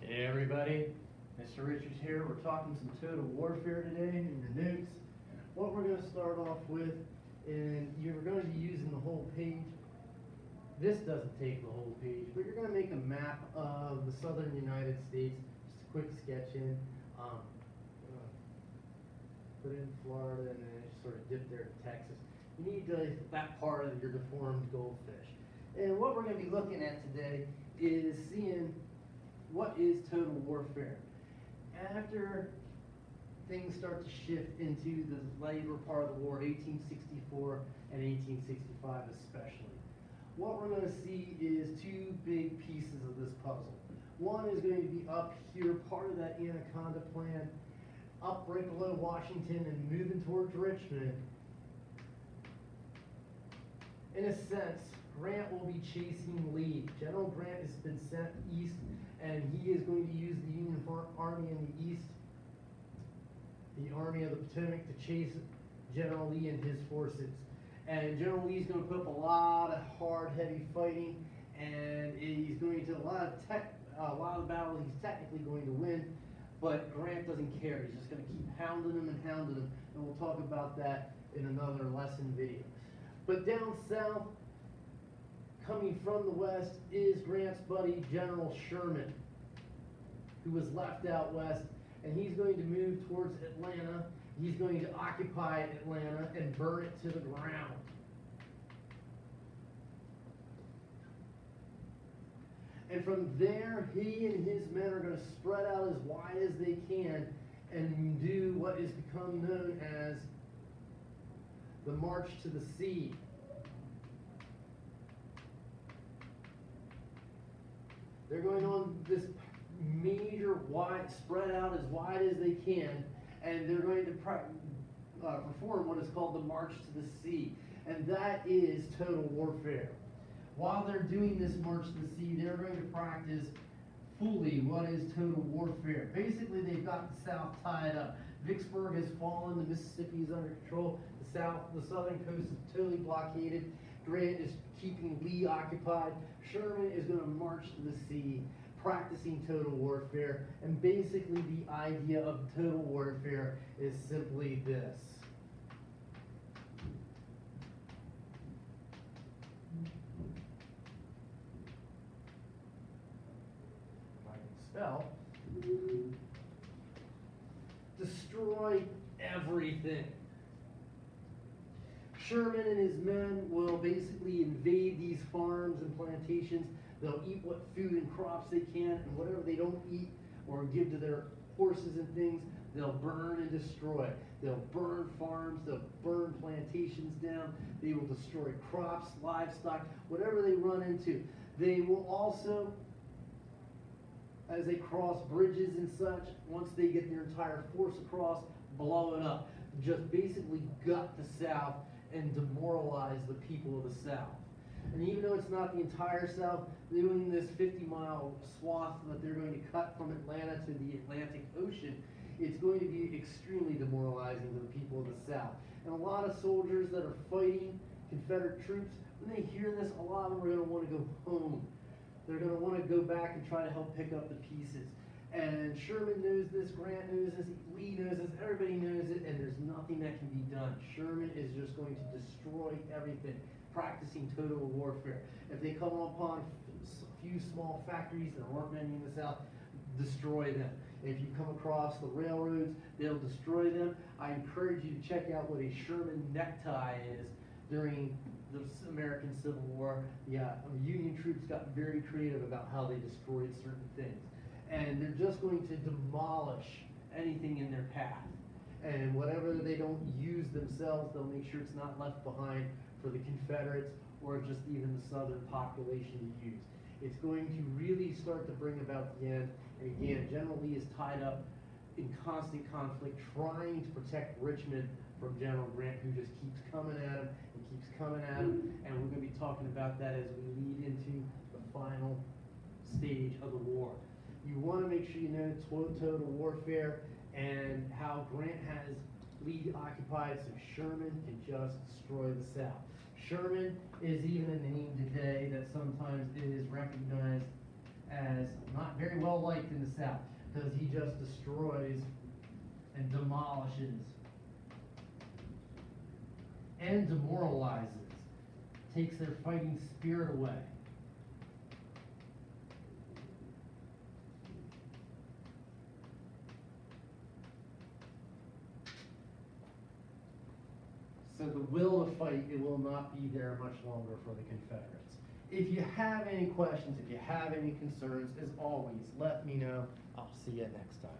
Hey everybody, Mr. Richards here. We're talking some total warfare today in your notes. What we're going to start off with, and you're going to be using the whole page. This doesn't take the whole page, but you're going to make a map of the southern United States. Just a quick sketch in. Put in Florida and then just sort of dip there to Texas. You need that part of your deformed goldfish. And what we're going to be looking at today is seeing what is total warfare. After things start to shift into the later part of the war, 1864 and 1865 especially, what we're going to see is two big pieces of this puzzle. One is going to be up here, part of that Anaconda Plan, up right below Washington and moving towards Richmond. In a sense, Grant will be chasing Lee. General Grant has been sent east, and he is going to use the Union Army in the east, the Army of the Potomac, to chase General Lee and his forces. And General Lee is going to put up a lot of hard, heavy fighting, and he's going to a lot of the battles he's technically going to win. But Grant doesn't care. He's just going to keep hounding him, and we'll talk about that in another lesson video. But down south, coming from the west, is Grant's buddy, General Sherman, who was left out west, and he's going to move towards Atlanta. He's going to occupy Atlanta and burn it to the ground. And from there, he and his men are going to spread out as wide as they can and do what is become known as the March to the Sea. They're going on this major wide, spread out as wide as they can, and they're going to perform what is called the March to the Sea, and that is total warfare. While they're doing this March to the Sea, they're going to practice fully what is total warfare. Basically, they've got the South tied up. Vicksburg has fallen, the Mississippi is under control, the southern coast is totally blockaded. Grant is keeping Lee occupied. Sherman is going to march to the sea, practicing total warfare. And basically, the idea of total warfare is simply this. If I can spell. Destroy everything. Sherman and his men will basically invade these farms and plantations. They'll eat what food and crops they can, and whatever they don't eat or give to their horses and things, they'll burn and destroy. They'll burn farms, they'll burn plantations down, they will destroy crops, livestock, whatever they run into. They will also, as they cross bridges and such, once they get their entire force across, blow it up. Just basically gut the South and demoralize the people of the South. And even though it's not the entire South, doing this 50-mile swath that they're going to cut from Atlanta to the Atlantic Ocean, it's going to be extremely demoralizing to the people of the South. And a lot of soldiers that are fighting Confederate troops, when they hear this, a lot of them are going to want to go home. They're going to want to go back and try to help pick up the pieces. And Sherman knows this, Grant knows this, Lee knows this, everybody knows it, and there's nothing that can be done. Sherman is just going to destroy everything, practicing total warfare. If they come upon a few small factories, there aren't many in the South, destroy them. If you come across the railroads, they'll destroy them. I encourage you to check out what a Sherman necktie is during the American Civil War. Yeah, Union troops got very creative about how they destroyed certain things. And they're just going to demolish anything in their path. And whatever they don't use themselves, they'll make sure it's not left behind for the Confederates or just even the Southern population to use. It's going to really start to bring about the end. And again, General Lee is tied up in constant conflict, trying to protect Richmond from General Grant, who just keeps coming at him and keeps coming at him. And we're going to be talking about that as we lead into the final stage of the war. You want to make sure you know total warfare and how Grant has Lee occupied so Sherman can just destroy the South. Sherman is even a name today that sometimes is recognized as not very very well liked in the South, because he just destroys and demolishes and demoralizes, takes their fighting spirit away. So the will to fight, it will not be there much longer for the Confederates. If you have any questions, if you have any concerns, as always, let me know. I'll see you next time.